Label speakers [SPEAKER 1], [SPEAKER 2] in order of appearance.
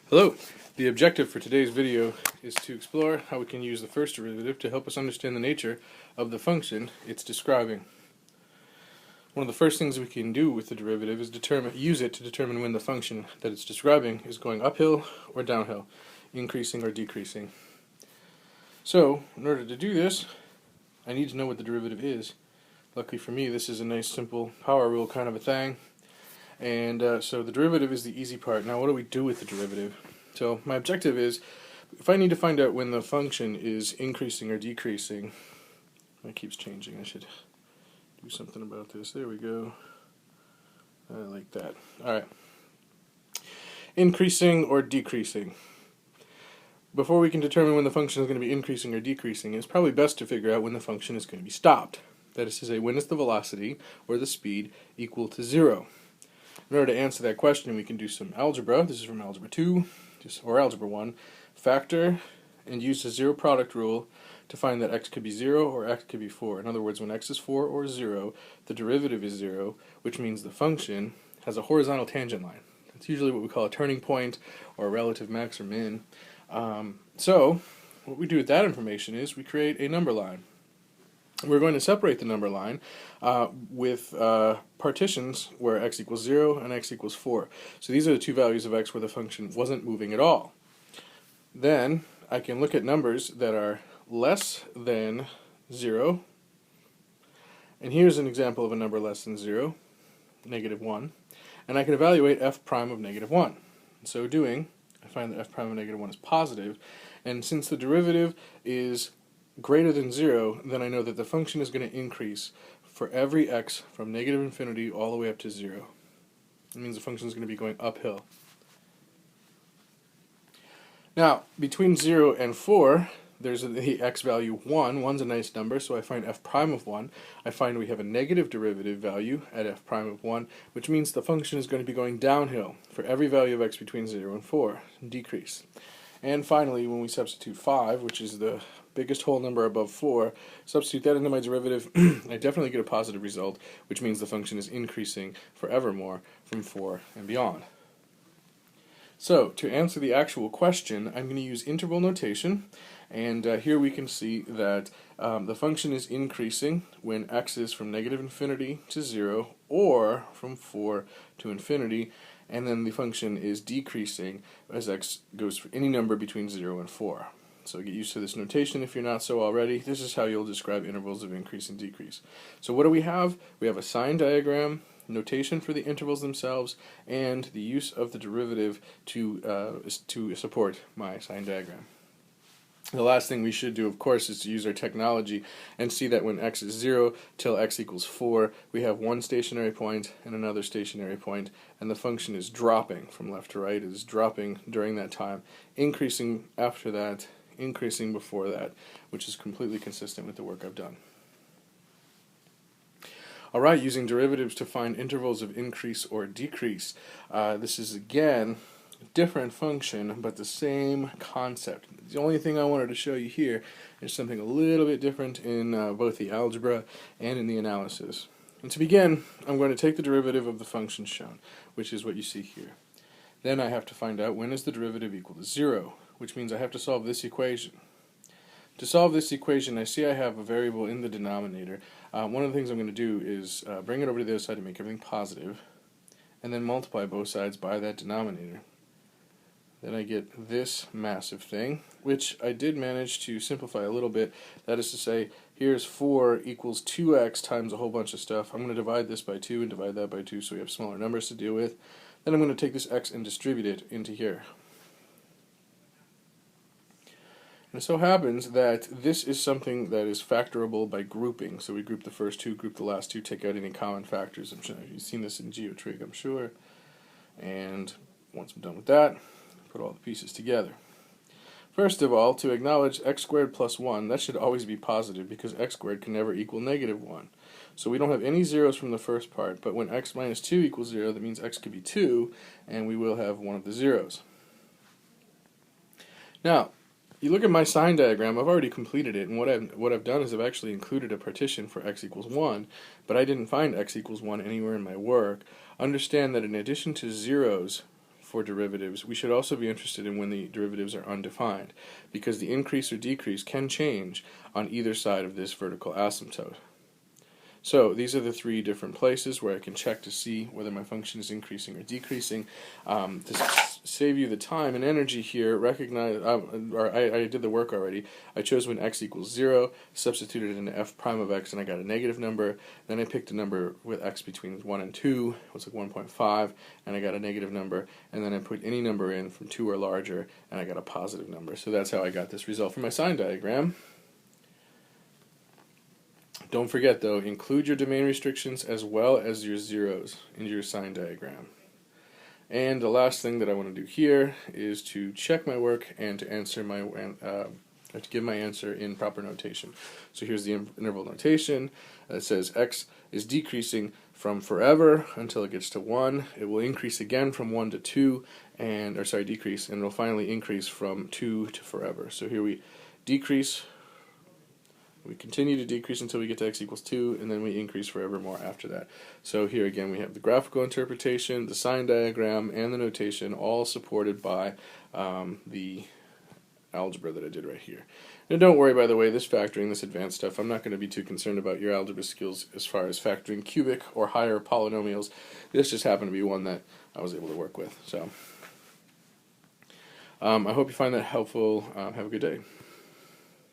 [SPEAKER 1] Hello. The objective for today's video is to explore how we can use the first derivative to help us understand the nature of the function it's describing. One of the first things we can do with the derivative is use it to determine when the function that it's describing is going uphill or downhill, increasing or decreasing. So, in order to do this, I need to know what the derivative is. Luckily for me, this is a nice simple power rule kind of a thing. And so the derivative is the easy part. Now what do we do with the derivative? So my objective is, if I need to find out when the function is increasing or decreasing, it keeps changing, I should do something about this. There we go. I like that. Alright. Increasing or decreasing. Before we can determine when the function is going to be increasing or decreasing, it's probably best to figure out when the function is going to be stopped. That is to say, when is the velocity, or the speed, equal to 0? In order to answer that question, we can do some algebra. This is from Algebra 2, or Algebra 1. Factor and use the zero product rule to find that x could be 0 or x could be 4. In other words, when x is 4 or 0, the derivative is 0, which means the function has a horizontal tangent line. That's usually what we call a turning point or a relative max or min. So what we do with that information is we create a number line. We're going to separate the number line with partitions where x equals 0 and x equals 4. So these are the two values of x where the function wasn't moving at all. Then I can look at numbers that are less than 0. And here's an example of a number less than 0, -1. And I can evaluate f prime of -1. In so doing, I find that f prime of -1 is positive. And since the derivative is greater than 0, then I know that the function is going to increase for every x from -infinity all the way up to 0. That means the function is going to be going uphill. Now, between 0 and 4, there's the x value 1. 1's a nice number, so I find f prime of 1. I find we have a negative derivative value at f prime of 1, which means the function is going to be going downhill for every value of x between 0 and 4, decrease. And finally, when we substitute 5, which is the biggest whole number above 4, substitute that into my derivative, I definitely get a positive result, which means the function is increasing forevermore from 4 and beyond. So, to answer the actual question, I'm going to use interval notation, and here we can see that the function is increasing when x is from -infinity to 0, or from 4 to infinity, and then the function is decreasing as x goes for any number between 0 and 4. So get used to this notation if you're not so already. This is how you'll describe intervals of increase and decrease. So what do we have? We have a sign diagram, notation for the intervals themselves, and the use of the derivative to support my sign diagram. The last thing we should do, of course, is to use our technology and see that when x is 0 till x equals 4, we have one stationary point and another stationary point, and the function is dropping from left to right. It is dropping during that time, increasing after that, increasing before that, which is completely consistent with the work I've done. Alright, using derivatives to find intervals of increase or decrease. This is, again, different function, but the same concept. The only thing I wanted to show you here is something a little bit different in both the algebra and in the analysis. And to begin, I'm going to take the derivative of the function shown, which is what you see here. Then I have to find out when is the derivative equal to 0, which means I have to solve this equation. To solve this equation, I see I have a variable in the denominator. One of the things I'm going to do is bring it over to the other side to make everything positive, and then multiply both sides by that denominator. Then I get this massive thing, which I did manage to simplify a little bit. That is to say, here's 4 equals 2x times a whole bunch of stuff. I'm going to divide this by 2 and divide that by 2 so we have smaller numbers to deal with. Then I'm going to take this x and distribute it into here. And it so happens that this is something that is factorable by grouping. So we group the first two, group the last two, take out any common factors. I'm sure you've seen this in geotrig, I'm sure. And once I'm done with that, put all the pieces together. First of all, to acknowledge x squared plus 1, that should always be positive because x squared can never equal -1. So we don't have any zeros from the first part, but when x minus 2 equals 0, that means x could be 2, and we will have one of the zeros. Now, you look at my sign diagram, I've already completed it, and what I've done is I've actually included a partition for x equals 1, but I didn't find x equals 1 anywhere in my work. Understand that in addition to zeros for derivatives, we should also be interested in when the derivatives are undefined, because the increase or decrease can change on either side of this vertical asymptote. So these are the three different places where I can check to see whether my function is increasing or decreasing. To save you the time and energy here, I did the work already. I chose when x equals 0, substituted in f prime of x, and I got a negative number. Then I picked a number with x between 1 and 2, it was like 1.5, and I got a negative number. And then I put any number in from 2 or larger, and I got a positive number. So that's how I got this result for my sign diagram. Don't forget, though, include your domain restrictions as well as your zeros in your sign diagram. And the last thing that I want to do here is to check my work and to answer to give my answer in proper notation. So here's the interval notation. It says x is decreasing from forever until it gets to 1. It will increase again from 1 to 2, decrease, and it will finally increase from 2 to forever. So here we decrease. We continue to decrease until we get to x equals 2, and then we increase forevermore after that. So here again we have the graphical interpretation, the sign diagram, and the notation, all supported by the algebra that I did right here. And don't worry, by the way, this factoring, this advanced stuff, I'm not going to be too concerned about your algebra skills as far as factoring cubic or higher polynomials. This just happened to be one that I was able to work with. So I hope you find that helpful. Have a good day.